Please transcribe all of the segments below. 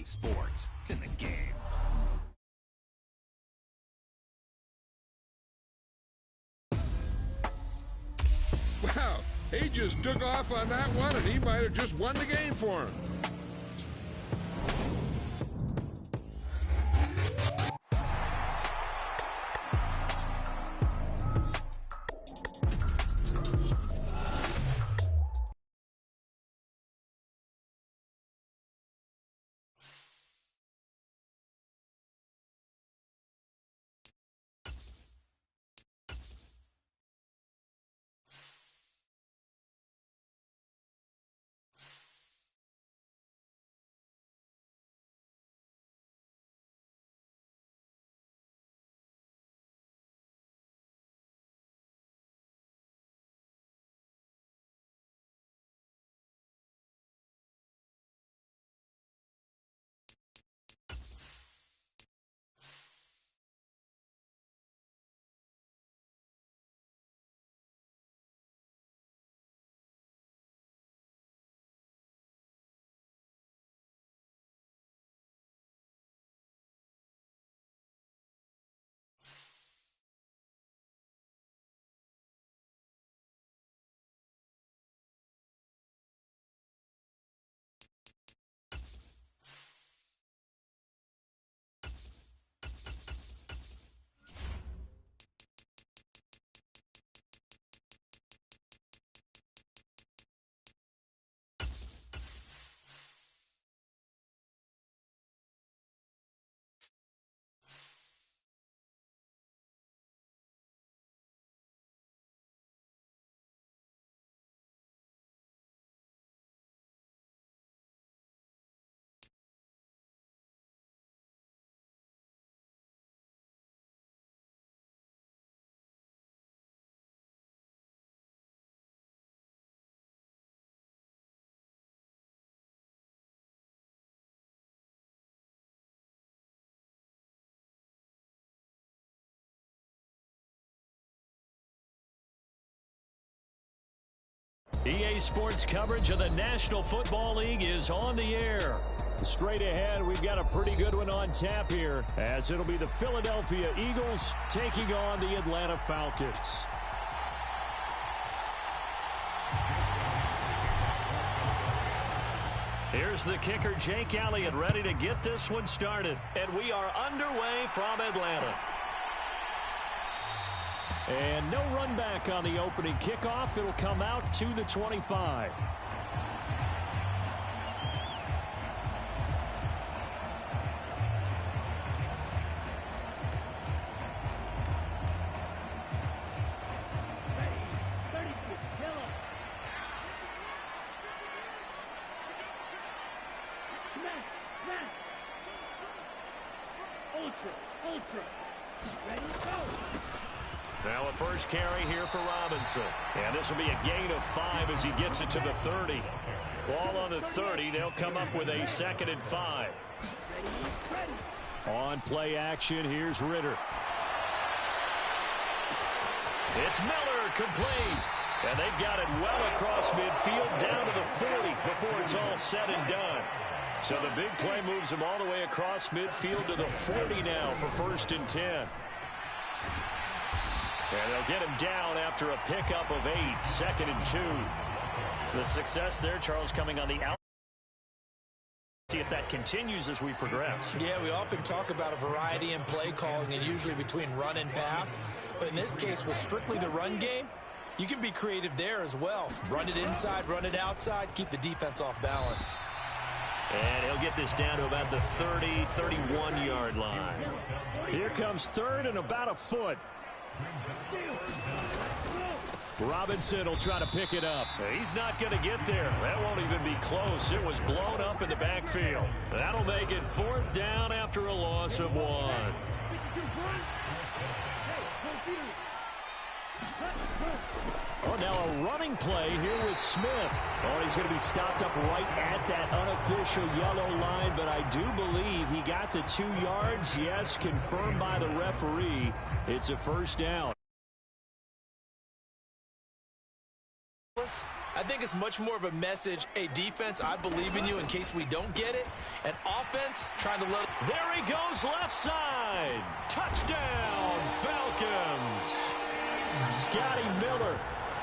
EA Sports. It's in the game. Wow, he just took off on that one, and he might have just won the game for him. EA Sports coverage of the National Football League is on the air. Straight ahead, we've got a pretty good one on tap here, as it'll be the Philadelphia Eagles taking on the Atlanta Falcons. Here's the kicker, Jake Elliott, ready to get this one started. And we are underway from Atlanta. And no run back on the opening kickoff. It'll come out to the 25. Now a first carry here for Robinson. And this will be a gain of 5 as he gets it to the 30. Ball on the 30. They'll come up with a 2nd and 5. On play action, here's Ritter. It's Miller, complete. And they've got it well across midfield down to the 40 before it's all said and done. So the big play moves him all the way across midfield to the 40 now for 1st and 10. And they'll get him down after a pickup of 8, 2nd and 2. The success there, Charles, coming on the out. See if that continues as we progress. Yeah, we often talk about a variety in play calling and usually between run and pass. But in this case, with strictly the run game, you can be creative there as well. Run it inside, run it outside, keep the defense off balance. And he'll get this down to about the 30, 31-yard line. Here comes 3rd and about a foot. Robinson will try to pick it up. He's not going to get there. That won't even be close. It was blown up in the backfield. That'll make it 4th down after a loss of 1. Oh, now a running play here with Smith. Oh, he's going to be stopped up right at that unofficial yellow line, but I do believe he got the 2 yards. Yes, confirmed by the referee. It's a 1st down. I think it's much more of a message, hey, defense, I believe in you in case we don't get it. And offense, trying to let it. There he goes, left side. Touchdown, Falcons. Scotty Miller,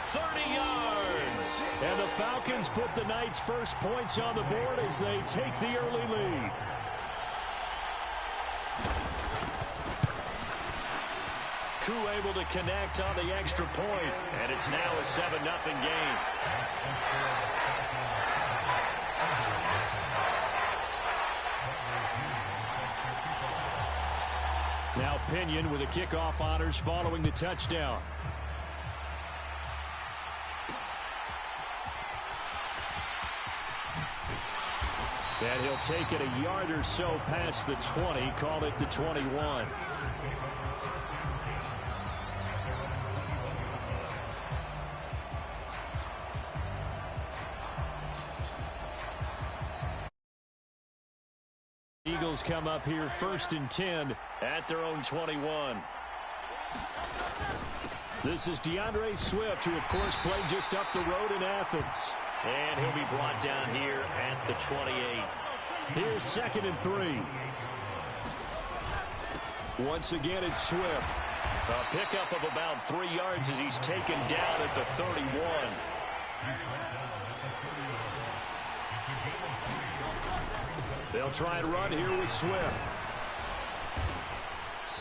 30 yards. And the Falcons put the night's first points on the board as they take the early lead. Koo able to connect on the extra point, and it's now a 7-0 game. Now Pinion with the kickoff honors following the touchdown. And he'll take it a yard or so past the 20, call it the 21. Eagles come up here 1st and 10 at their own 21. This is DeAndre Swift, who, of course, played just up the road in Athens. And he'll be brought down here at the 28. Here's 2nd and 3. Once again, it's Swift. A pickup of about 3 yards as he's taken down at the 31. They'll try and run here with Swift.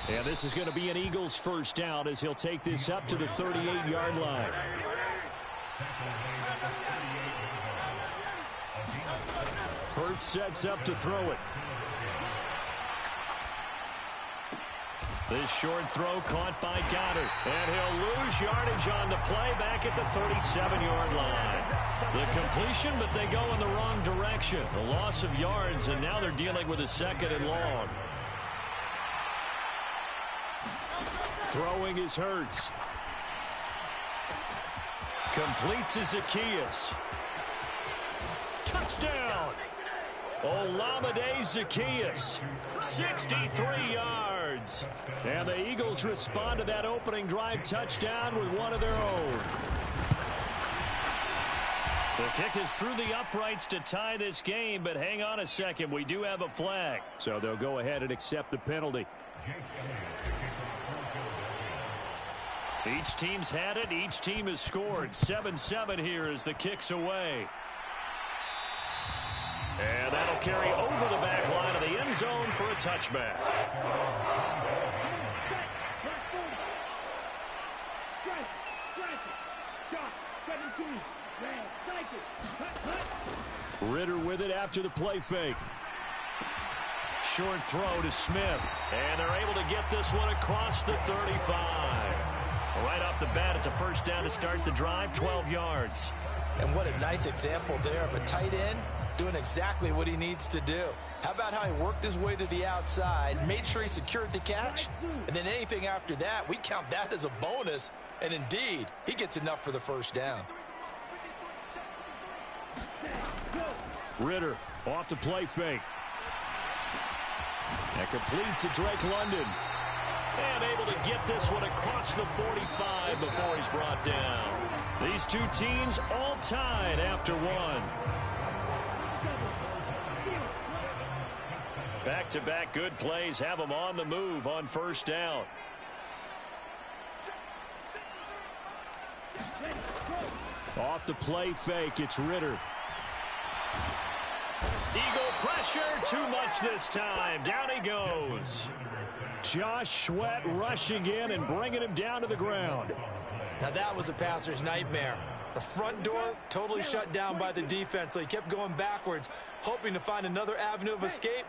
And this is going to be an Eagles first down as he'll take this up to the 38-yard line. Hurts sets up to throw it. This short throw caught by Goddard. And he'll lose yardage on the play back at the 37-yard line. The completion, but they go in the wrong direction. The loss of yards, and now they're dealing with a 2nd and long. Throwing is Hurts. Complete to Zacchaeus. Touchdown! Olamide Zacchaeus, 63 yards. And the Eagles respond to that opening drive touchdown with one of their own. The kick is through the uprights to tie this game, but hang on a second. We do have a flag. So they'll go ahead and accept the penalty. Each team's had it. Each team has scored. 7-7 here as the kick's away. And that'll carry over the back line of the end zone for a touchback. Ritter with it after the play fake. Short throw to Smith. And they're able to get this one across the 35. Right off the bat, it's a first down to start the drive, 12 yards. And what a nice example there of a tight end doing exactly what he needs to do. How about how he worked his way to the outside, made sure he secured the catch, and then anything after that, we count that as a bonus. And indeed, he gets enough for the first down. Ritter off the play fake. And complete to Drake London. And able to get this one across the 45 before he's brought down. These two teams all tied after one. Back-to-back good plays have them on the move on first down. Off the play fake, it's Ritter. Eagle pressure, too much this time. Down he goes. Josh Sweat rushing in and bringing him down to the ground. Now that was a passer's nightmare. The front door totally shut down by the defense, so he kept going backwards, hoping to find another avenue of escape.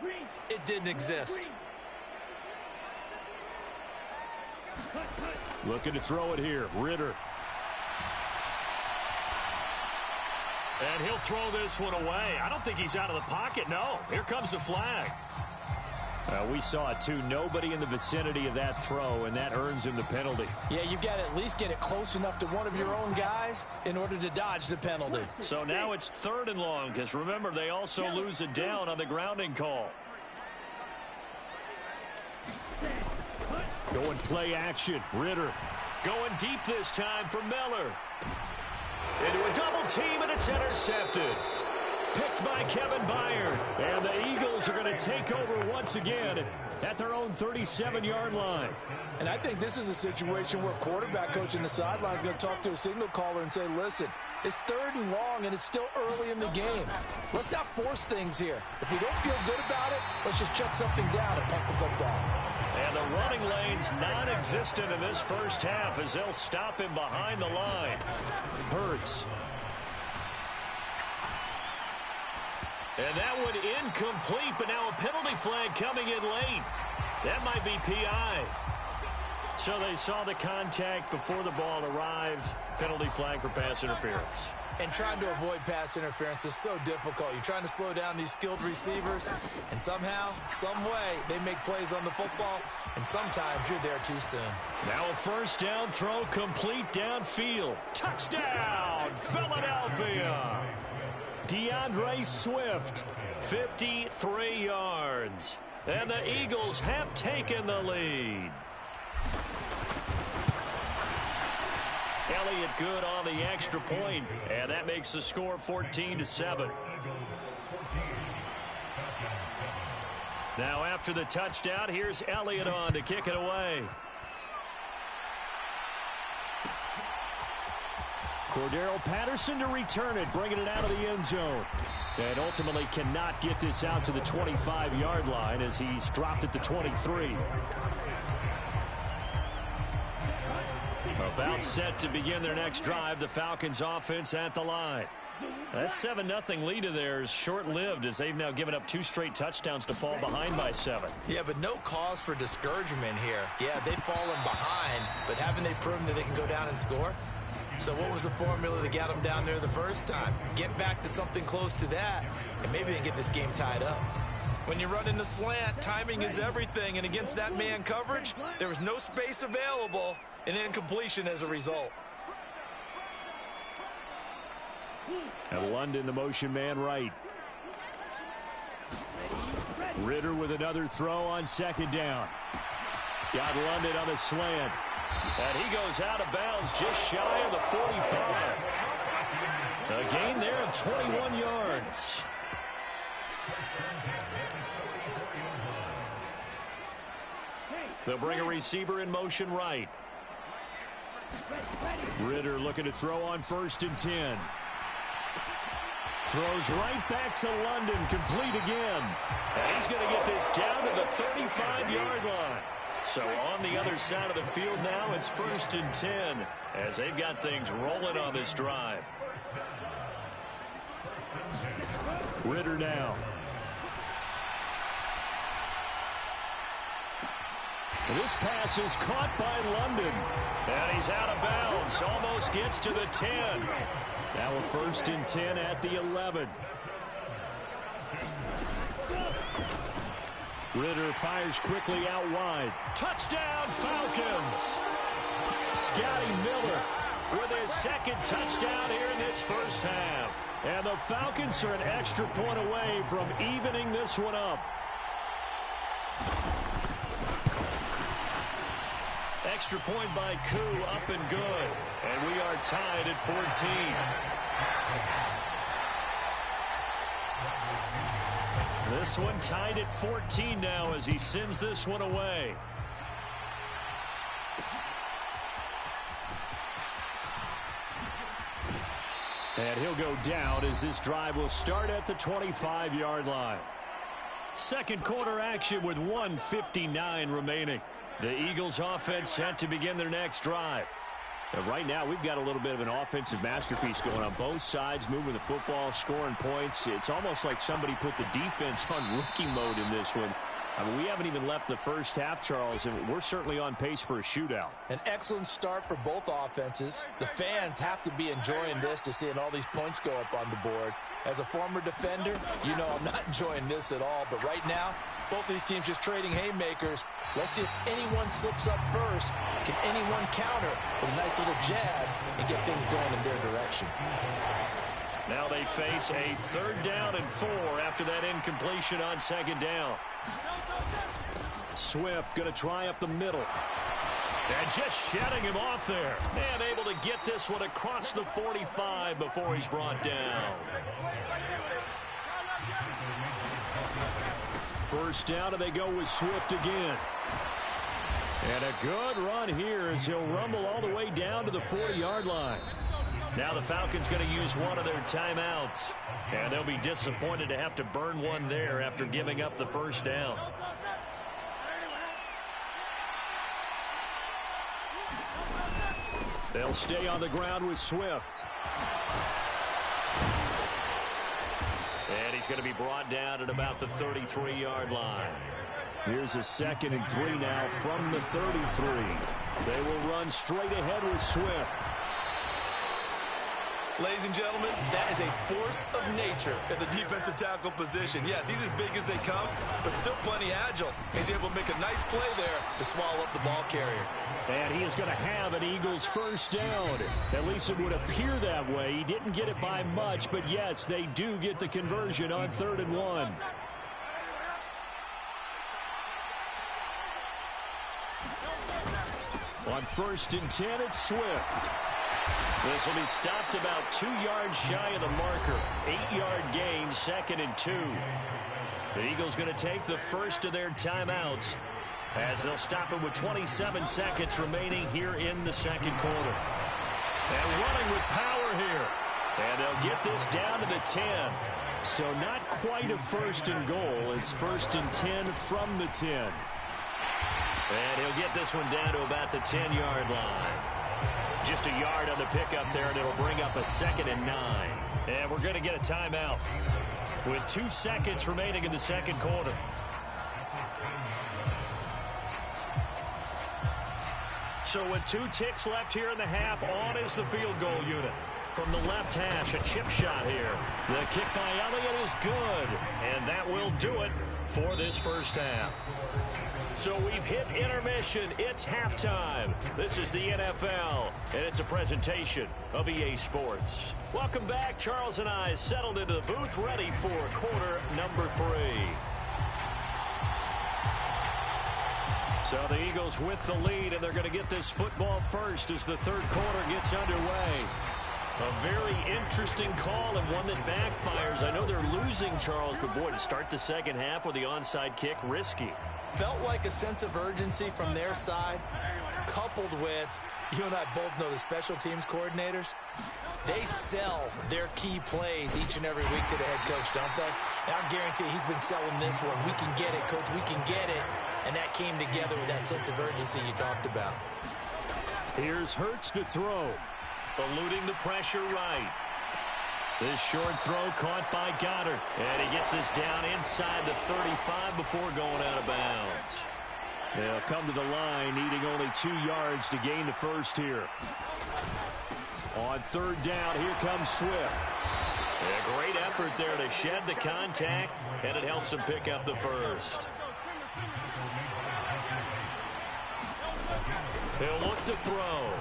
It didn't exist. Looking to throw it here, Ritter. And he'll throw this one away. I don't think he's out of the pocket, no. Here comes the flag. We saw it, too. Nobody in the vicinity of that throw, and that earns him the penalty. Yeah, you've got to at least get it close enough to one of your own guys in order to dodge the penalty. So now it's 3rd and long, because remember, they also lose it down on the grounding call. Going play action. Ritter going deep this time for Miller. into a double team, and it's intercepted. Picked by Kevin Byard. And the Eagles are going to take over once again at their own 37-yard line. And I think this is a situation where quarterback coach in the sideline is going to talk to a signal caller and say, listen, it's 3rd and long, and it's still early in the game. Let's not force things here. If we don't feel good about it, let's just chuck something down and punt the football. And the running lane's non-existent in this first half as they'll stop him behind the line. Hurts. And that one incomplete, but now a penalty flag coming in late. That might be PI. So they saw the contact before the ball arrived. Penalty flag for pass interference. And trying to avoid pass interference is so difficult. You're trying to slow down these skilled receivers, and somehow, some way, they make plays on the football, and sometimes you're there too soon. Now a first down throw complete downfield. Touchdown, Philadelphia! DeAndre Swift, 53 yards. And the Eagles have taken the lead. Elliott good on the extra point, and that makes the score 14-7. Now after the touchdown, here's Elliott on to kick it away. Cordero Patterson to return it, bringing it out of the end zone. And ultimately cannot get this out to the 25-yard line as he's dropped at the 23. About set to begin their next drive, the Falcons offense at the line. That 7-0 lead of theirs short-lived as they've now given up 2 straight touchdowns to fall behind by 7. Yeah, but no cause for discouragement here. Yeah, they've fallen behind, but haven't they proven that they can go down and score? So what was the formula that got them down there the first time? Get back to something close to that, and maybe they can get this game tied up. When you run in the slant, timing is everything, and against that man coverage, there was no space available, and incompletion as a result. And London, the motion man right. Ritter with another throw on 2nd down. Got London on the slant. And he goes out of bounds just shy of the 45. A gain there of 21 yards. They'll bring a receiver in motion right. Ritter looking to throw on 1st and 10. Throws right back to London, complete again. And he's going to get this down to the 35-yard line. So on the other side of the field now, it's 1st and 10 as they've got things rolling on this drive. Ritter now. This pass is caught by London. And he's out of bounds. Almost gets to the 10. Now a 1st and 10 at the 11. Ritter fires quickly out wide. Touchdown, Falcons! Scotty Miller with his 2nd touchdown here in this first half. And the Falcons are an extra point away from evening this one up. Extra point by Koo, up and good. And we are tied at 14. This one tied at 14 now as he sends this one away. And he'll go down as this drive will start at the 25-yard line. Second quarter action with 1:59 remaining. The Eagles offense set to begin their next drive. And right now, we've got a little bit of an offensive masterpiece going on both sides, moving the football, scoring points. It's almost like somebody put the defense on rookie mode in this one. I mean, we haven't even left the first half, Charles, and we're certainly on pace for a shootout. An excellent start for both offenses. The fans have to be enjoying this to seeing all these points go up on the board. As a former defender, you know I'm not enjoying this at all. But right now, both these teams just trading haymakers. Let's see if anyone slips up first. Can anyone counter with a nice little jab and get things going in their direction? Now they face a 3rd down and 4 after that incompletion on 2nd down. Swift going to try up the middle. And just shedding him off there. And able to get this one across the 45 before he's brought down. First down, and they go with Swift again. And a good run here as he'll rumble all the way down to the 40-yard line. Now the Falcons going to use one of their timeouts. And they'll be disappointed to have to burn one there after giving up the first down. They'll stay on the ground with Swift. And he's going to be brought down at about the 33-yard line. Here's a 2nd and 3 now from the 33. They will run straight ahead with Swift. Ladies and gentlemen, that is a force of nature at the defensive tackle position. Yes, he's as big as they come, but still plenty agile. He's able to make a nice play there to swallow up the ball carrier. And he is going to have an Eagles first down. At least it would appear that way. He didn't get it by much, but yes, they do get the conversion on 3rd and 1. On 1st and 10, it's Swift. This will be stopped about 2 yards shy of the marker. 8-yard gain, 2nd and 2. The Eagles going to take the first of their timeouts as they'll stop it with 27 seconds remaining here in the second quarter. And running with power here. And they'll get this down to the 10. So not quite a 1st and goal. It's 1st and 10 from the 10. And he'll get this one down to about the 10-yard line. Just a yard on the pickup there, and it'll bring up a 2nd and 9. And we're going to get a timeout with 2 seconds remaining in the second quarter. So with 2 ticks left here in the half, on is the field goal unit. From the left hash, a chip shot here. The kick by Elliott is good, and that will do it for this first half. So we've hit intermission. It's halftime. This is the NFL, and it's a presentation of EA Sports. Welcome back. Charles and I settled into the booth, ready for quarter number 3. So the Eagles with the lead, and they're going to get this football first as the third quarter gets underway. A very interesting call and one that backfires. I know they're losing, Charles, but boy, to start the second half with the onside kick, risky. Felt like a sense of urgency from their side, coupled with, you and I both know the special teams coordinators, they sell their key plays each and every week to the head coach, don't they? And I guarantee he's been selling this one. We can get it, coach, we can get it. And that came together with that sense of urgency you talked about. Here's Hurts to throw, eluding the pressure right. This short throw caught by Goddard. And he gets this down inside the 35 before going out of bounds. They'll come to the line, needing only 2 yards to gain the first here. On third down, here comes Swift. A great effort there to shed the contact, and it helps him pick up the first. He'll look to throw.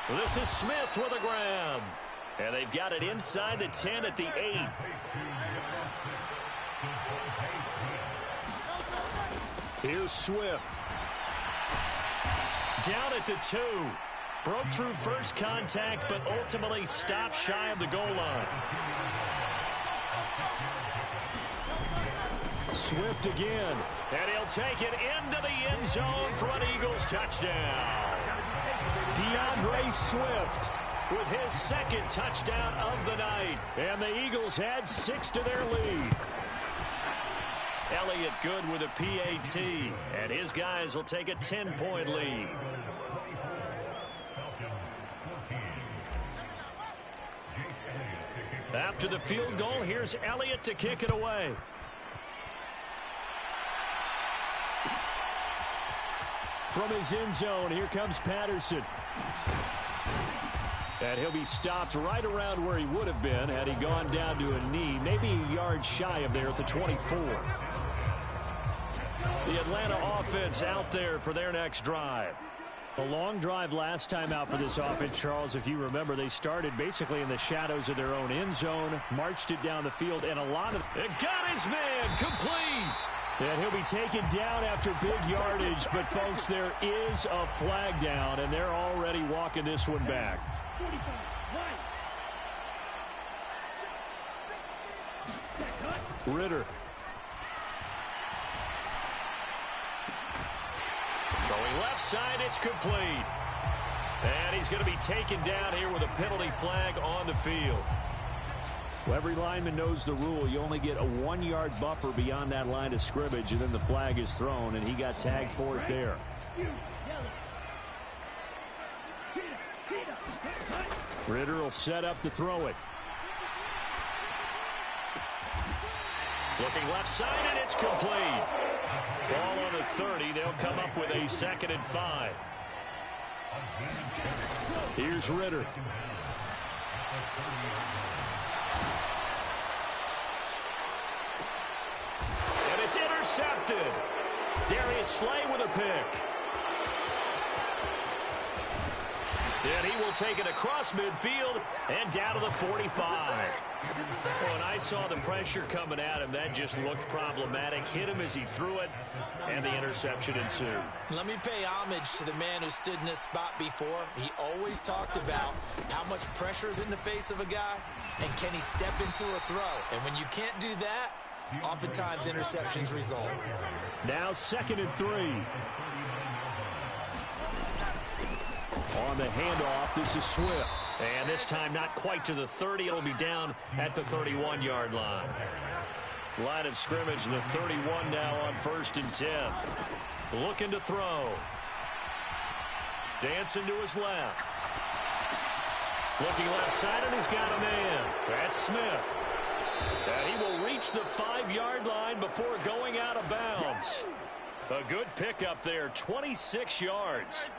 This is Smith with a grab. And they've got it inside the 10 at the 8. Here's Swift. Down at the 2. Broke through first contact, but ultimately stopped shy of the goal line. Swift again. And he'll take it into the end zone for an Eagles touchdown. DeAndre Swift with his second touchdown of the night. And the Eagles add 6 to their lead. Elliott good with a PAT. And his guys will take a 10-point lead. After the field goal, here's Elliott to kick it away. From his end zone, here comes Patterson. And he'll be stopped right around where he would have been had he gone down to a knee, maybe a yard shy of there at the 24. The Atlanta offense out there for their next drive. A long drive last time out for this offense, Charles. If you remember, they started basically in the shadows of their own end zone, marched it down the field, and a lot of... It got his man complete. And he'll be taken down after big yardage. But, folks, there is a flag down, and they're already walking this one back. Ritter. Throwing left side, it's complete. And he's going to be taken down here with a penalty flag on the field. Well, every lineman knows the rule. You only get a 1-yard buffer beyond that line of scrimmage, and then the flag is thrown, and he got tagged for it there. Ritter will set up to throw it. Looking left side, and it's complete. Ball on the 30. They'll come up with a 2nd and 5. Here's Ritter. And it's intercepted. Darius Slay with a pick. And he will take it across midfield and down to the 45. When I saw the pressure coming at him, that just looked problematic. Hit him as he threw it, and the interception ensued. Let me pay homage to the man who stood in this spot before. He always talked about how much pressure is in the face of a guy, and can he step into a throw. And when you can't do that, oftentimes interceptions result. Now 2nd and 3. On the handoff, this is Swift. And this time not quite to the 30. It'll be down at the 31-yard line. Line of scrimmage, the 31 now on 1st and 10. Looking to throw. Dancing to his left. Looking left side, and he's got a man. That's Smith. And he will reach the 5-yard line before going out of bounds. A good pickup there, 26 yards.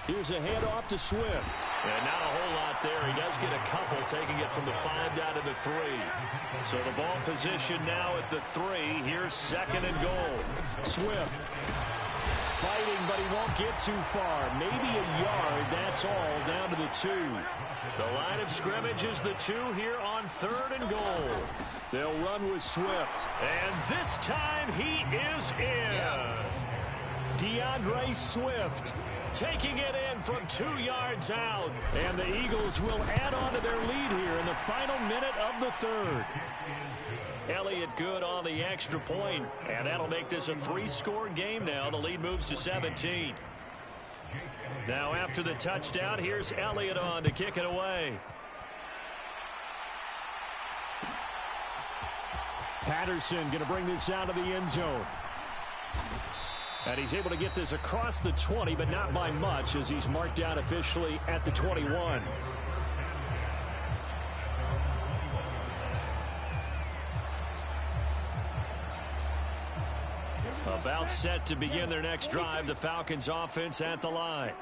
Here's a handoff to Swift. And not a whole lot there. He does get a couple, taking it from the 5 down to the 3. So the ball position now at the 3. Here's 2nd and goal. Swift fighting, but he won't get too far. Maybe a yard, that's all, down to the 2. The line of scrimmage is the 2 here on 3rd and goal. They'll run with Swift. And this time he is in. Yes. DeAndre Swift taking it in from 2 yards out. And the Eagles will add on to their lead here in the final minute of the 3rd. Elliott good on the extra point, and that'll make this a 3-score game now. The lead moves to 17. Now after the touchdown, here's Elliott on to kick it away. Patterson going to bring this out of the end zone. And he's able to get this across the 20, but not by much, as he's marked down officially at the 21. About set to begin their next drive, the Falcons offense at the line.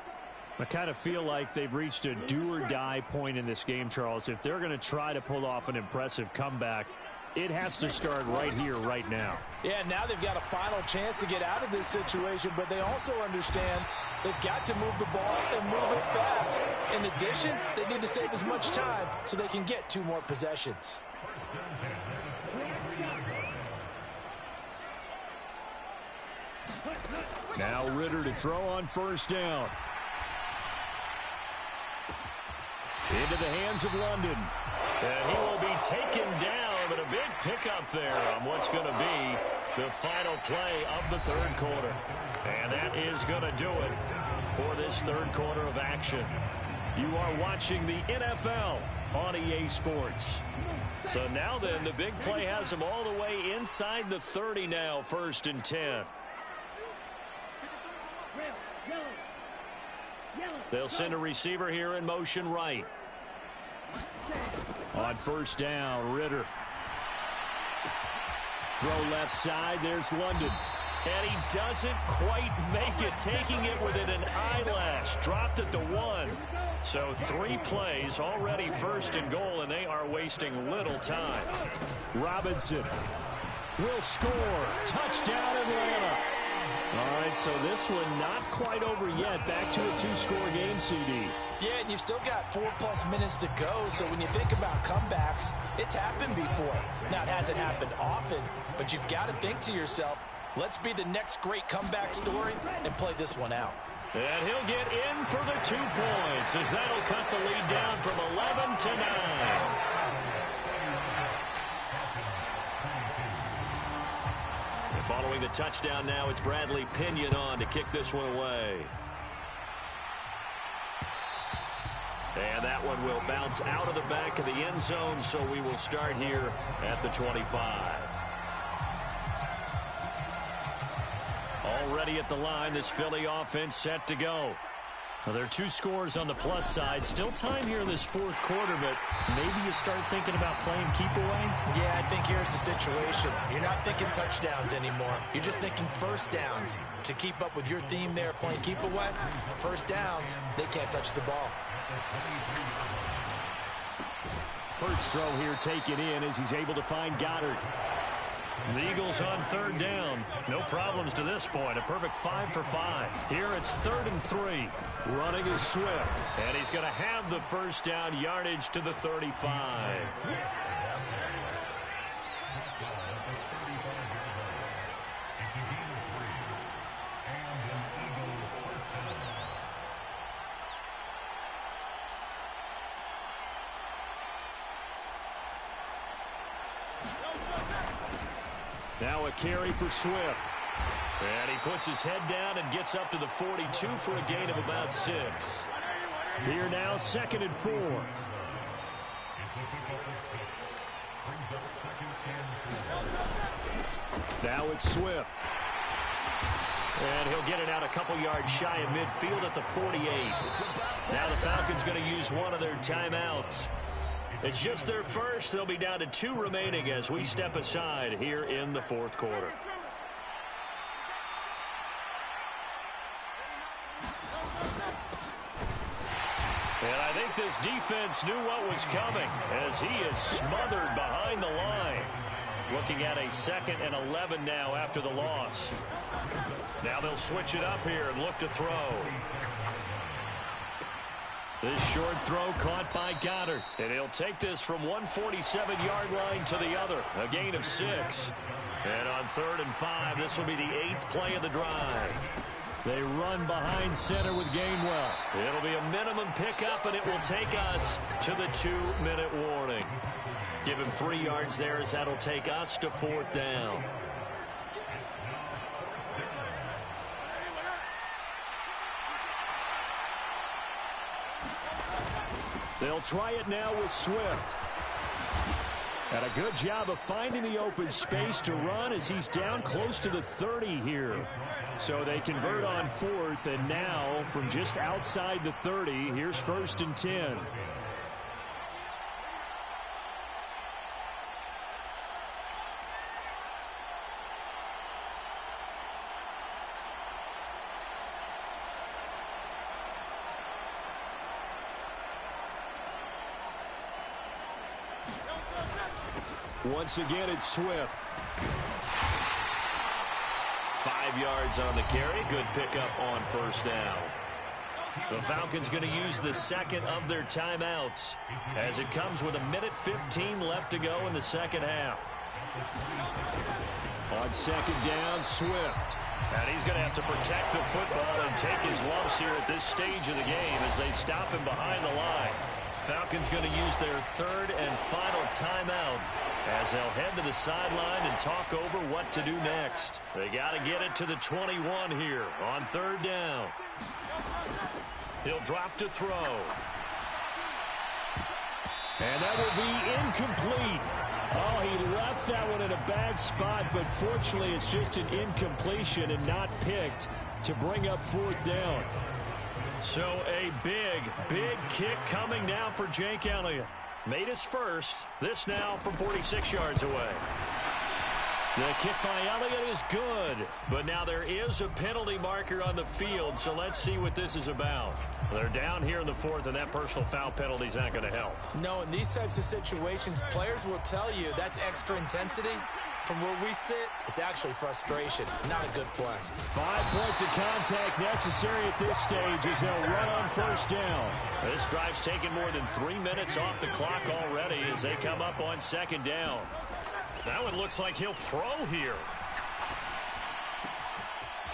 I kind of feel like they've reached a do-or-die point in this game, Charles. If they're going to try to pull off an impressive comeback, it has to start right here, right now. Yeah, now they've got a final chance to get out of this situation, but they also understand they've got to move the ball and move it fast. In addition, they need to save as much time so they can get 2 more possessions. Now Ritter to throw on 1st down. Into the hands of London. And he will be taken down, but a big pickup there on what's going to be the final play of the 3rd quarter. And that is going to do it for this 3rd quarter of action. You are watching the NFL on EA Sports. So now then, the big play has them all the way inside the 30 now, 1st and 10. They'll send a receiver here in motion right. On 1st down, Ritter. Throw left side, there's London. And he doesn't quite make it, taking it within an eyelash. Dropped at the 1. So 3 plays, already 1st and goal, and they are wasting little time. Robinson will score. Touchdown, Atlanta. All right, right, so this one not quite over yet. Back to a two-score game, CD. Yeah, and you've still got 4+ minutes to go, so when you think about comebacks, it's happened before. Now, it hasn't happened often, but you've got to think to yourself, let's be the next great comeback story and play this one out. And he'll get in for the 2 points, as that'll cut the lead down from 11 to 9. And following the touchdown now, it's Bradley Pinion on to kick this one away. And that one will bounce out of the back of the end zone, so we will start here at the 25. Already at the line, this Philly offense set to go. Well, there are 2 scores on the plus side. Still time here in this fourth quarter, but maybe you start thinking about playing keep away? Yeah, I think here's the situation. You're not thinking touchdowns anymore. You're just thinking first downs. To keep up with your theme there, playing keep away, first downs, they can't touch the ball. Hurts throw here taken in as he's able to find Goddard. The Eagles on third down. No problems to this point. A perfect 5 for 5. Here it's 3rd and 3. Running is Swift. And he's going to have the first down, yardage to the 35. Now a carry for Swift. And he puts his head down and gets up to the 42 for a gain of about 6. Here now, 2nd and 4. Now it's Swift. And he'll get it out a couple yards shy of midfield at the 48. Now the Falcons going to use one of their timeouts. It's just their first. They'll be down to 2 remaining as we step aside here in the fourth quarter. And I think this defense knew what was coming as he is smothered behind the line. Looking at a 2nd and 11 now after the loss. Now they'll switch it up here and look to throw. This short throw caught by Goddard. And he'll take this from 147-yard line to the other. A gain of 6. And on 3rd and 5, this will be the 8th play of the drive. They run behind center with Gainwell. It'll be a minimum pickup, and it will take us to the 2-minute warning. Give him 3 yards there as that'll take us to 4th down. They'll try it now with Swift. And a good job of finding the open space to run as he's down close to the 30 here. So they convert on 4th, and now from just outside the 30, here's 1st and 10. Once again, it's Swift. 5 yards on the carry. Good pickup on 1st down. The Falcons going to use the 2nd of their timeouts as it comes with 1:15 left to go in the second half. On 2nd down, Swift. And he's going to have to protect the football and take his lumps here at this stage of the game as they stop him behind the line. Falcons going to use their 3rd and final timeout as they'll head to the sideline and talk over what to do next. They got to get it to the 21 here on 3rd down. He'll drop to throw. And that will be incomplete. Oh, he left that one in a bad spot, but fortunately it's just an incompletion and not picked to bring up 4th down. So a big kick coming now for Jake Elliott. Made his first. This now from 46 yards away. The kick by Elliott is good, but now there is a penalty marker on the field, so let's see what this is about. They're down here in the 4th, and that personal foul penalty is not going to help. No, in these types of situations, players will tell you that's extra intensity. From where we sit, it's actually frustration, not a good play. 5 points of contact necessary at this stage as they'll run on first down. This drive's taken more than 3 minutes off the clock already as they come up on second down. That one looks like he'll throw here.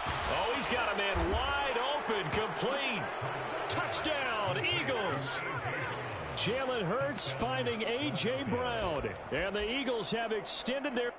Oh, he's got a man wide open, complete. Touchdown, Eagles. Jalen Hurts finding A.J. Brown. And the Eagles have extended their...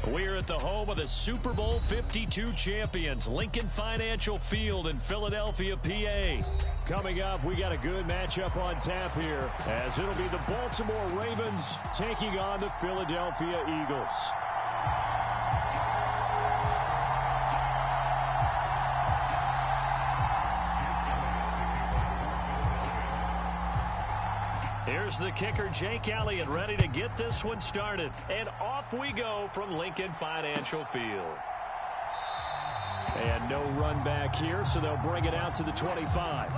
We're at the home of the Super Bowl 52 champions, Lincoln Financial Field in Philadelphia, PA. Coming up, we got a good matchup on tap here, as it'll be the Baltimore Ravens taking on the Philadelphia Eagles. Here's the kicker, Jake Elliott, ready to get this one started. And off we go from Lincoln Financial Field. And no run back here, so they'll bring it out to the 25.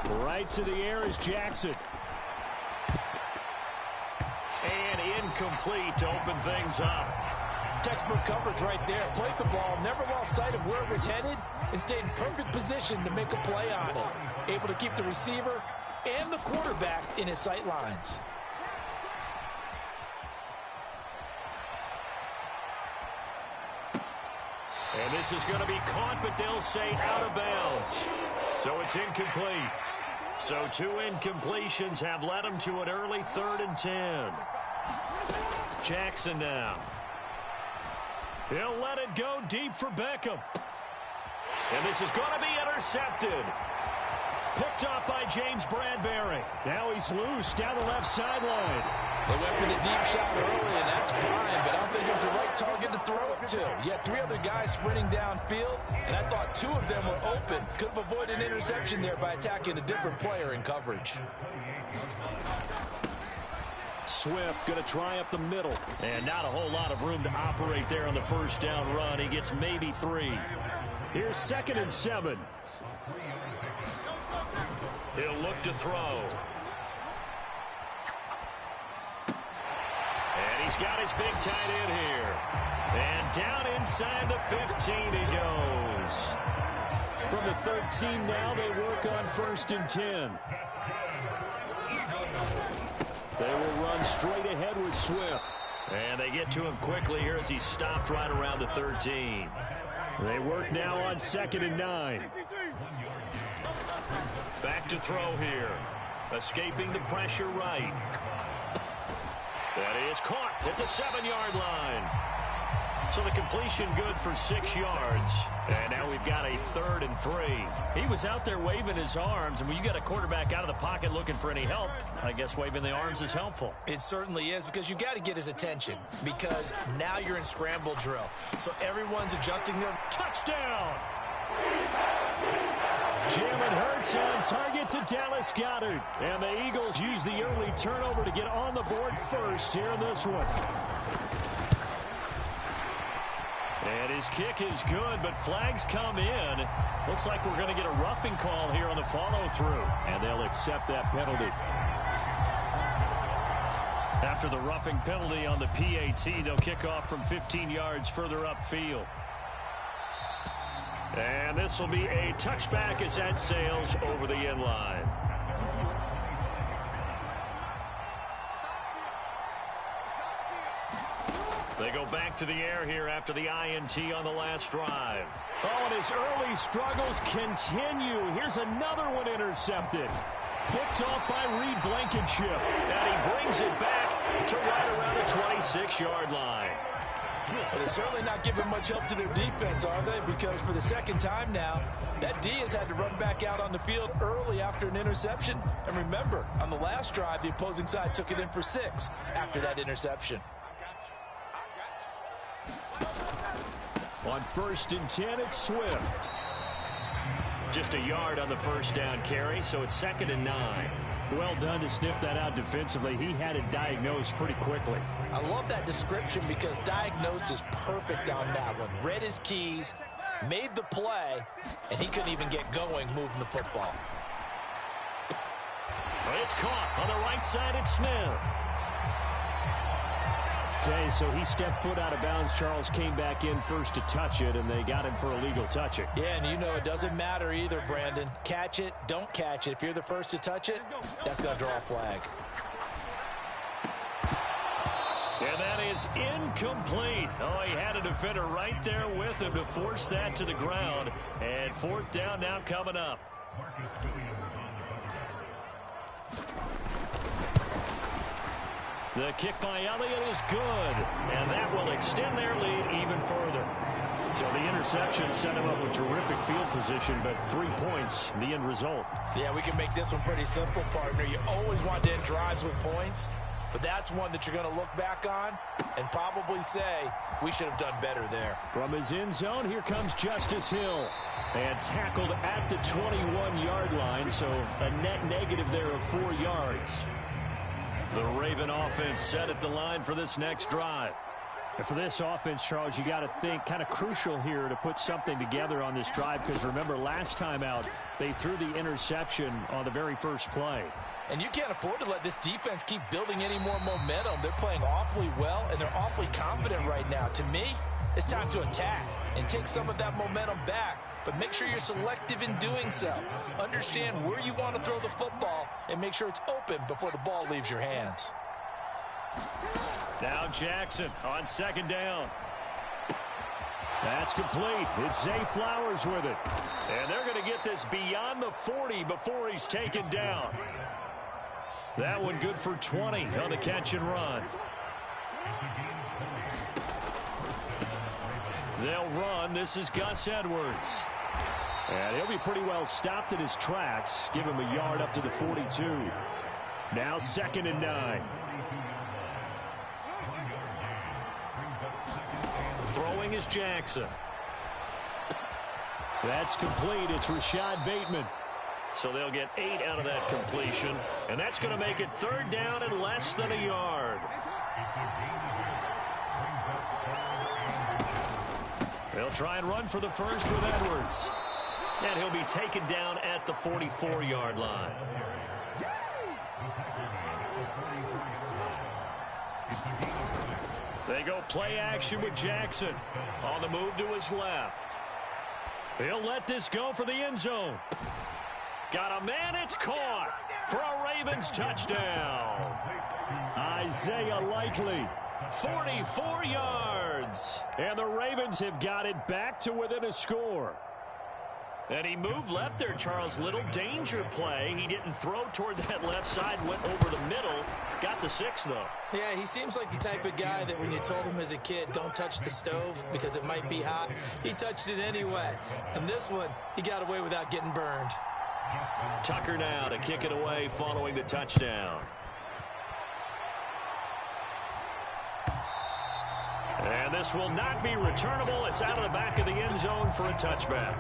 Right to the air is Jackson. And incomplete to open things up. Textbook coverage right there. Played the ball, never lost sight of where it was headed, and stayed in perfect position to make a play on it. Able to keep the receiver and the quarterback in his sight lines. And this is going to be caught, but they'll say out of bounds. So it's incomplete. So 2 incompletions have led them to an early 3rd and 10. Jackson now. He'll let it go deep for Beckham. And this is going to be intercepted. Picked up by James Bradbury. Now he's loose down the left sideline. They went for the deep shot early, and that's fine, but I don't think it was the right target to throw it to. You had 3 other guys sprinting downfield, and I thought 2 of them were open. Could have avoided an interception there by attacking a different player in coverage. Swift going to try up the middle. And not a whole lot of room to operate there on the first down run. He gets maybe 3. Here's 2nd and 7. He'll look to throw. And he's got his big tight end here. And down inside the 15 he goes. From the 13 now, they work on 1st and 10. They will run straight ahead with Swift. And they get to him quickly here as he stopped right around the 13. They work now on 2nd and 9. Back to throw here. Escaping the pressure right. That is caught at the 7-yard line. So the completion good for 6 yards. And now we've got a 3rd and 3. He was out there waving his arms, and when you got a quarterback out of the pocket looking for any help, I guess waving the arms is helpful. It certainly is, because you got to get his attention, because now you're in scramble drill. So everyone's adjusting their touchdown. Jalen Hurts on target to Dallas Goedert. And the Eagles use the early turnover to get on the board first here in this one. And his kick is good, but flags come in. Looks like we're going to get a roughing call here on the follow-through. And they'll accept that penalty. After the roughing penalty on the PAT, they'll kick off from 15 yards further upfield. And this will be a touchback as that sails over the end line. They go back to the air here after the INT on the last drive. Oh, and his early struggles continue. Here's another one intercepted. Picked off by Reed Blankenship. And he brings it back to right around the 26-yard line. But they're certainly not giving much help to their defense, are they? Because for the second time now, that D has had to run back out on the field early after an interception. And remember, on the last drive, the opposing side took it in for 6 after that interception. On 1st and 10, it's Swift. Just a yard on the first down carry, so it's 2nd and 9. Well done to sniff that out defensively. He had it diagnosed pretty quickly. I love that description because diagnosed is perfect on that one. Read his keys, made the play, and he couldn't even get going moving the football. But it's caught on the right side. It's Smith. Okay, so he stepped foot out of bounds. Charles came back in first to touch it, and they got him for a legal touching. Yeah, and you know it doesn't matter either, Brandon. Catch it, don't catch it. If you're the first to touch it, that's going to draw a flag. And that is incomplete. Oh, he had a defender right there with him to force that to the ground. And 4th down now coming up. The kick by Elliott is good, and that will extend their lead even further. So the interception set him up with terrific field position, but 3 points, the end result. Yeah, we can make this one pretty simple, partner. You always want to end drives with points, but that's one that you're going to look back on and probably say, we should have done better there. From his end zone, here comes Justice Hill. And tackled at the 21-yard line, so a net negative there of 4 yards. The Raven offense set at the line for this next drive. And for this offense, Charles, you got to think kind of crucial here to put something together on this drive, because remember, last time out, they threw the interception on the very first play. And you can't afford to let this defense keep building any more momentum. They're playing awfully well, and they're awfully confident right now. To me, it's time to attack and take some of that momentum back. But make sure you're selective in doing so. Understand where you want to throw the football and make sure it's open before the ball leaves your hands. Now Jackson on 2nd down. That's complete. It's Zay Flowers with it. And they're going to get this beyond the 40 before he's taken down. That one good for 20 on the catch and run. They'll run. This is Gus Edwards. And he'll be pretty well stopped in his tracks. Give him a yard up to the 42. Now 2nd and 9. Throwing is Jackson. That's complete. It's Rashad Bateman. So they'll get 8 out of that completion. And that's going to make it 3rd down and less than a yard. They'll try and run for the first with Edwards. And he'll be taken down at the 44-yard line. They go play action with Jackson. On the move to his left. He'll let this go for the end zone. Got a man, it's caught for a Ravens touchdown. Isaiah Likely, 44 yards. And the Ravens have got it back to within a score. And he moved left there, Charles. Little danger play. He didn't throw toward that left side, went over the middle. Got the 6, though. Yeah, he seems like the type of guy that when you told him as a kid, don't touch the stove because it might be hot, he touched it anyway. And this one, he got away without getting burned. Tucker now to kick it away following the touchdown. And this will not be returnable. It's out of the back of the end zone for a touchback.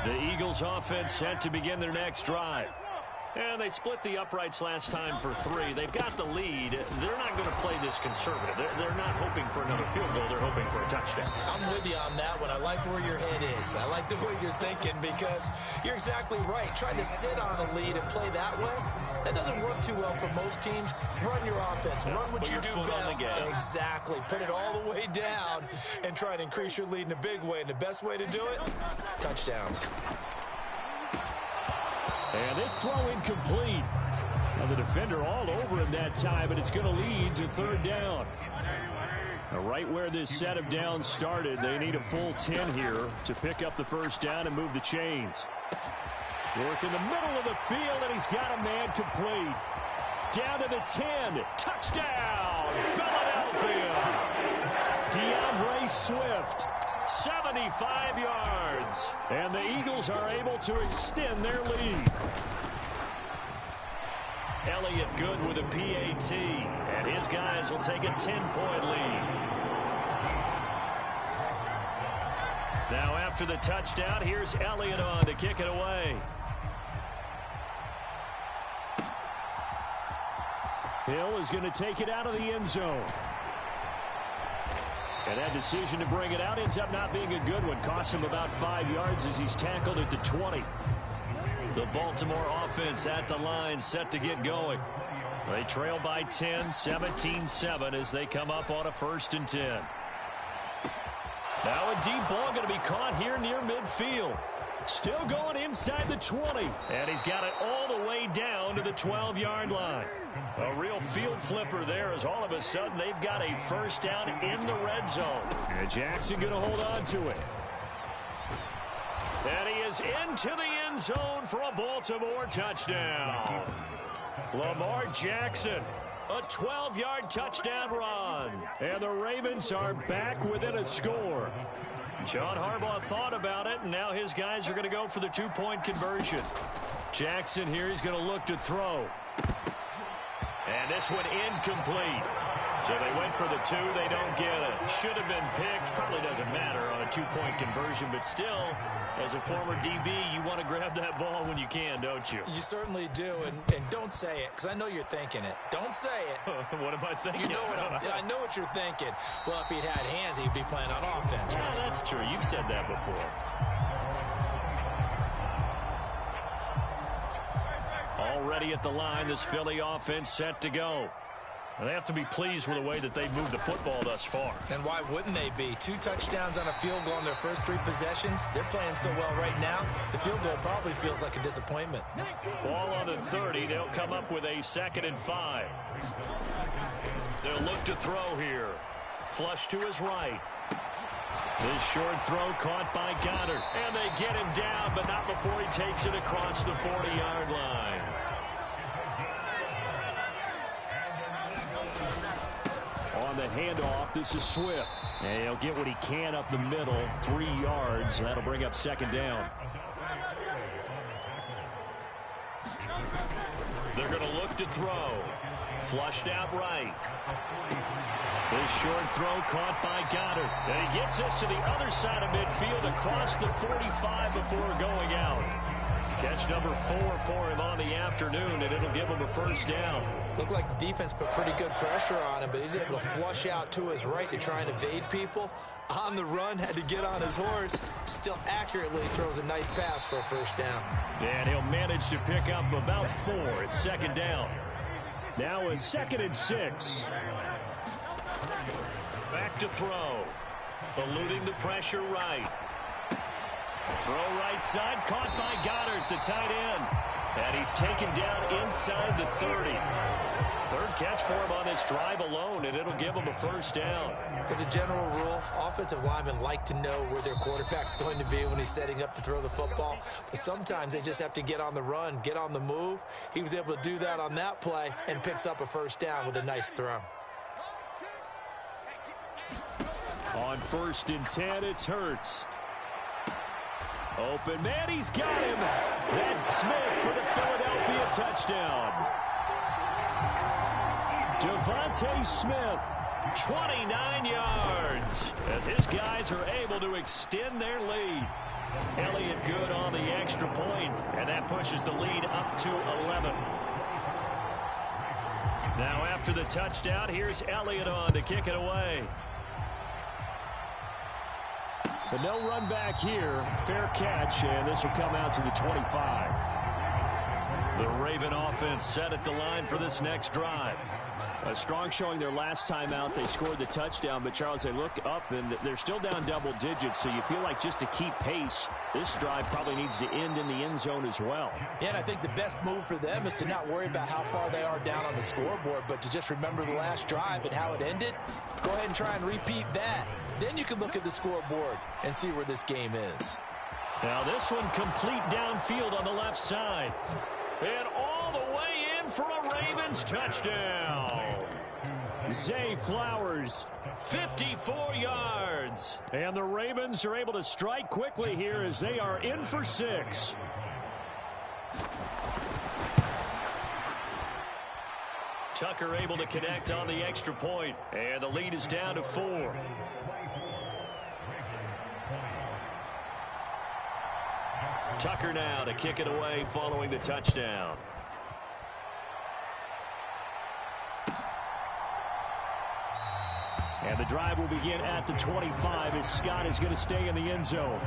The Eagles offense set to begin their next drive. And they split the uprights last time for 3. They've got the lead. They're not going to play this conservative. They're not hoping for another field goal. They're hoping for a touchdown. I'm with you on that one. I like where your head is. I like the way you're thinking because you're exactly right. Trying to sit on a lead and play that way, that doesn't work too well for most teams. Run your offense. Run what you do best. Exactly. Put it all the way down and try and increase your lead in a big way. And the best way to do it, touchdowns. And this throw incomplete. Now the defender all over him that time, but it's going to lead to 3rd down. Now right where this set of downs started, they need a full 10 here to pick up the 1st down and move the chains. Work in the middle of the field, and he's got a man complete. Down to the 10. Touchdown, Philadelphia. DeAndre Swift. 75 yards. And the Eagles are able to extend their lead. Elliott good with a PAT. And his guys will take a 10-point lead. Now after the touchdown, here's Elliott on to kick it away. Hill is going to take it out of the end zone. And that decision to bring it out ends up not being a good one. Costs him about 5 yards as he's tackled at the 20. The Baltimore offense at the line, set to get going. They trail by 10, 17-7 as they come up on a 1st and 10. Now a deep ball going to be caught here near midfield. Still going inside the 20. And he's got it all the way down to the 12-yard line. A real field flipper there as all of a sudden they've got a 1st down in the red zone. And Jackson going to hold on to it. And he is into the end zone for a Baltimore touchdown. Lamar Jackson, a 12-yard touchdown run. And the Ravens are back within a score. John Harbaugh thought about it, and now his guys are going to go for the 2-point conversion. Jackson here, he's going to look to throw. And this one incomplete. So they went for the 2. They don't get it. Should have been picked. Probably doesn't matter on a 2-point conversion. But still, as a former DB, you want to grab that ball when you can, don't you? You certainly do. And don't say it, because I know you're thinking it. Don't say it. What am I thinking? You know I know what you're thinking. Well, if he'd had hands, he'd be playing on offense. Yeah, that's true. You've said that before. Already at the line, this Philly offense set to go. And they have to be pleased with the way that they've moved the football thus far. And why wouldn't they be? 2 touchdowns on a field goal in their first 3 possessions. They're playing so well right now, the field goal probably feels like a disappointment. Ball on the 30. They'll come up with a 2nd and 5. They'll look to throw here. Flush to his right. This short throw caught by Goddard. And they get him down, but not before he takes it across the 40-yard line. On the handoff, this is Swift. And he'll get what he can up the middle, 3 yards. That'll bring up 2nd down. They're going to look to throw. Flushed out right. This short throw caught by Goddard. And he gets this to the other side of midfield across the 45 before going out. Catch number 4 for him on the afternoon, and it'll give him a 1st down. Looked like the defense put pretty good pressure on him, but he's able to flush out to his right to try and evade people. On the run, had to get on his horse. Still accurately throws a nice pass for a 1st down. And he'll manage to pick up about 4. It's 2nd down. Now a 2nd and 6. Back to throw. Eluding the pressure right. Throw right side, caught by Goddard, the tight end. And he's taken down inside the 30. 3rd catch for him on this drive alone, and it'll give him a 1st down. As a general rule, offensive linemen like to know where their quarterback's going to be when he's setting up to throw the football. But sometimes they just have to get on the run, get on the move. He was able to do that on that play and picks up a 1st down with a nice throw. On 1st and 10, it's Hurts. Open man, he's got him. That's Smith for the Philadelphia touchdown. Devontae Smith 29 yards as his guys are able to extend their lead. Elliott good on the extra point, and that pushes the lead up to 11. Now after the touchdown, here's Elliott on to kick it away. So no run back here. Fair catch, and this will come out to the 25. The Raven offense set at the line for this next drive. A strong showing their last time out. They scored the touchdown, but Charles, they look up and they're still down double digits, so you feel like just to keep pace, this drive probably needs to end in the end zone as well. Yeah, and I think the best move for them is to not worry about how far they are down on the scoreboard, but to just remember the last drive and how it ended. Go ahead and try and repeat that. Then you can look at the scoreboard and see where this game is. Now this one complete downfield on the left side. And all the way in for a Ravens touchdown. Zay Flowers, 54 yards. and the Ravens are able to strike quickly here as they are in for 6. Tucker able to connect on the extra point, and the lead is down to 4. Tucker now to kick it away following the touchdown. And the drive will begin at the 25 as Scott is going to stay in the end zone.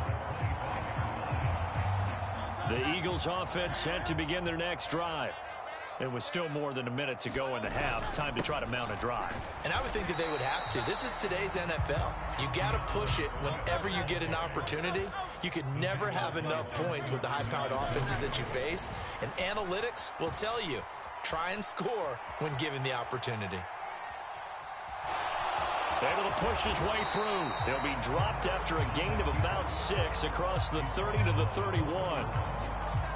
The Eagles offense set to begin their next drive. It was still more than a minute to go in the half. Time to try to mount a drive. And I would think that they would have to. This is today's NFL. You got to push it whenever you get an opportunity. You could never have enough points with the high-powered offenses that you face. And analytics will tell you, try and score when given the opportunity. Able to push his way through. He'll be dropped after a gain of about 6 across the 30 to the 31.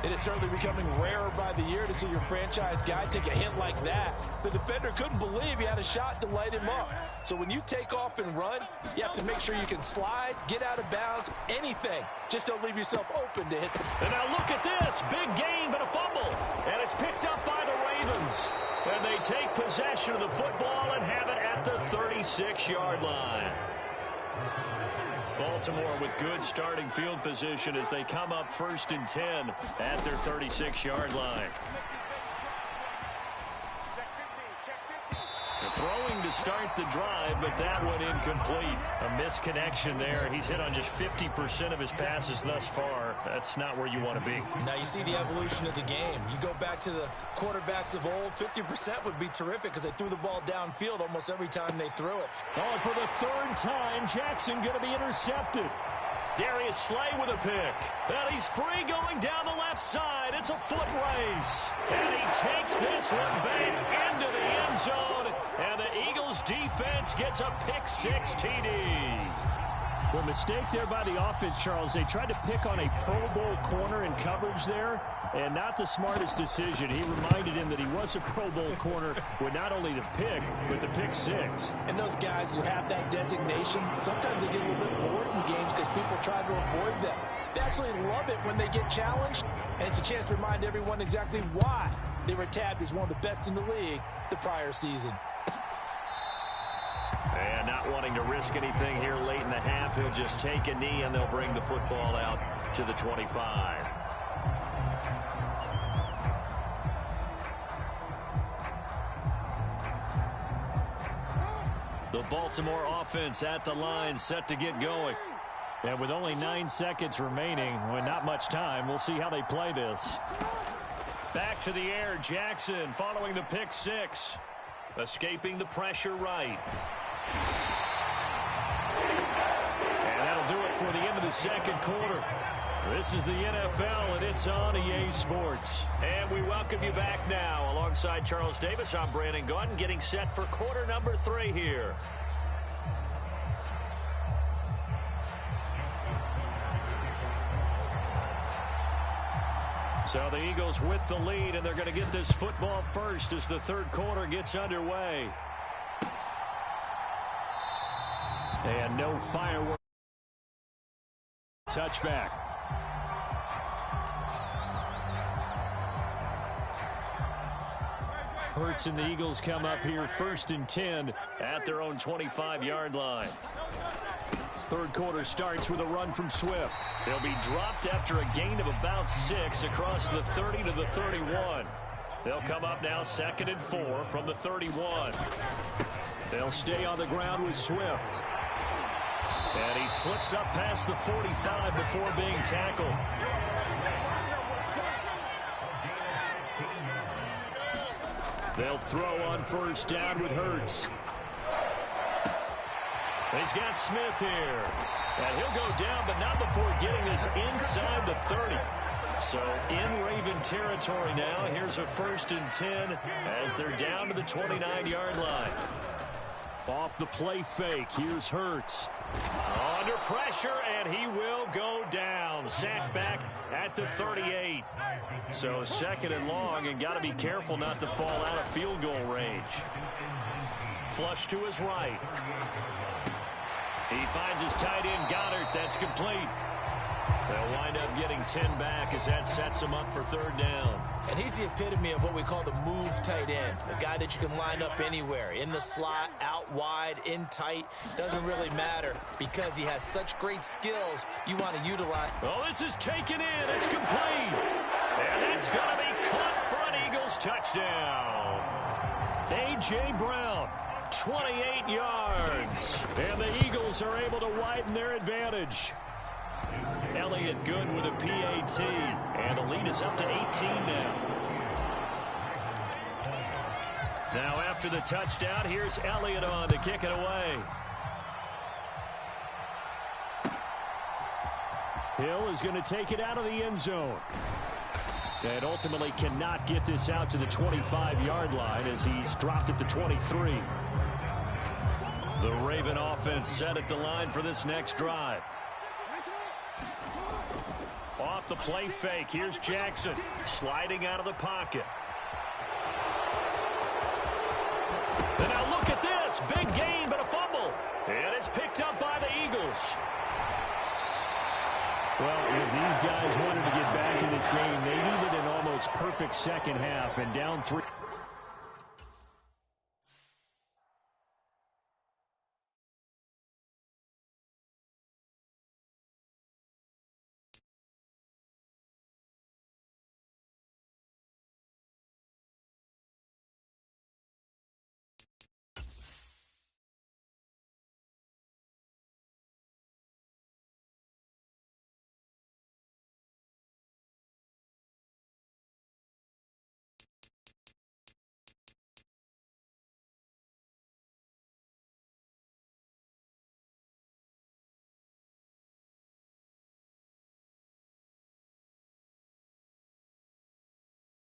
It is certainly becoming rarer by the year to see your franchise guy take a hit like that. The defender couldn't believe he had a shot to light him up. So when you take off and run, you have to make sure you can slide, get out of bounds, anything. Just don't leave yourself open to hit some. And now look at this. Big gain, but a fumble. And it's picked up by the Ravens. And they take possession of the football and have it at the 36-yard line. Baltimore with good starting field position as they come up 1st and 10 at their 36-yard line. The throwing to start the drive, but that one incomplete. A misconnection there. He's hit on just 50% of his passes thus far. That's not where you want to be. Now you see the evolution of the game. You go back to the quarterbacks of old, 50% would be terrific because they threw the ball downfield almost every time they threw it. Oh, for the 3rd time, Jackson going to be intercepted. Darius Slay with a pick. And he's free going down the left side. It's a foot race. And he takes this one back into the end zone. And the Eagles defense gets a pick-6 TD. The mistake there by the offense, Charles. They tried to pick on a Pro Bowl corner in coverage there, and not the smartest decision. He reminded him that he was a Pro Bowl corner with not only the pick, but the pick-6. And those guys who have that designation, sometimes they get a little bit bored in games because people try to avoid them. They actually love it when they get challenged, and it's a chance to remind everyone exactly why they were tabbed as one of the best in the league the prior season. And not wanting to risk anything here late in the half, he'll just take a knee, and they'll bring the football out to the 25. The Baltimore offense at the line, set to get going. And with only 9 seconds remaining, with not much time, we'll see how they play this. Back to the air, Jackson following the pick-6. Escaping the pressure right. And that'll do it for the end of the 2nd quarter. This is the NFL, and it's on EA Sports. And we welcome you back now. Alongside Charles Davis, I'm Brandon Gaudin, getting set for quarter number 3 here. So the Eagles with the lead, and they're going to get this football first as the 3rd quarter gets underway. And no fireworks. Touchback. Hurts and the Eagles come up here 1st and 10 at their own 25-yard line. Third quarter starts with a run from Swift. He'll be dropped after a gain of about 6 across the 30 to the 31. They'll come up now 2nd and 4 from the 31. They'll stay on the ground with Swift. And he slips up past the 45 before being tackled. They'll throw on 1st down with Hurts. He's got Smith here. And he'll go down, but not before getting this inside the 30. So in Raven territory now. Here's a 1st and 10 as they're down to the 29-yard line. Off the play fake. Here's Hurts. Under pressure, and he will go down. Sacked back at the 38. So 2nd and long, and got to be careful not to fall out of field goal range. Flush to his right. He finds his tight end, Goddard. That's complete. They'll wind up getting 10 back as that sets him up for 3rd down. And he's the epitome of what we call the move tight end. A guy that you can line up anywhere. In the slot, out wide, in tight. Doesn't really matter because he has such great skills you want to utilize. Oh, this is taken in. It's complete. And that's going to be caught for an Eagles touchdown. A.J. Brown, 28 yards. And the Eagles are able to widen their advantage. Elliott good with a PAT. And the lead is up to 18 now. Now after the touchdown, here's Elliott on to kick it away. Hill is going to take it out of the end zone. And ultimately cannot get this out to the 25-yard line as he's dropped at the 23. The Raven offense set at the line for this next drive. Off the play fake. Here's Jackson sliding out of the pocket. And now look at this. Big gain, but a fumble. And it's picked up by the Eagles. Well, if these guys wanted to get back in this game, they needed an almost perfect second half, and down 3.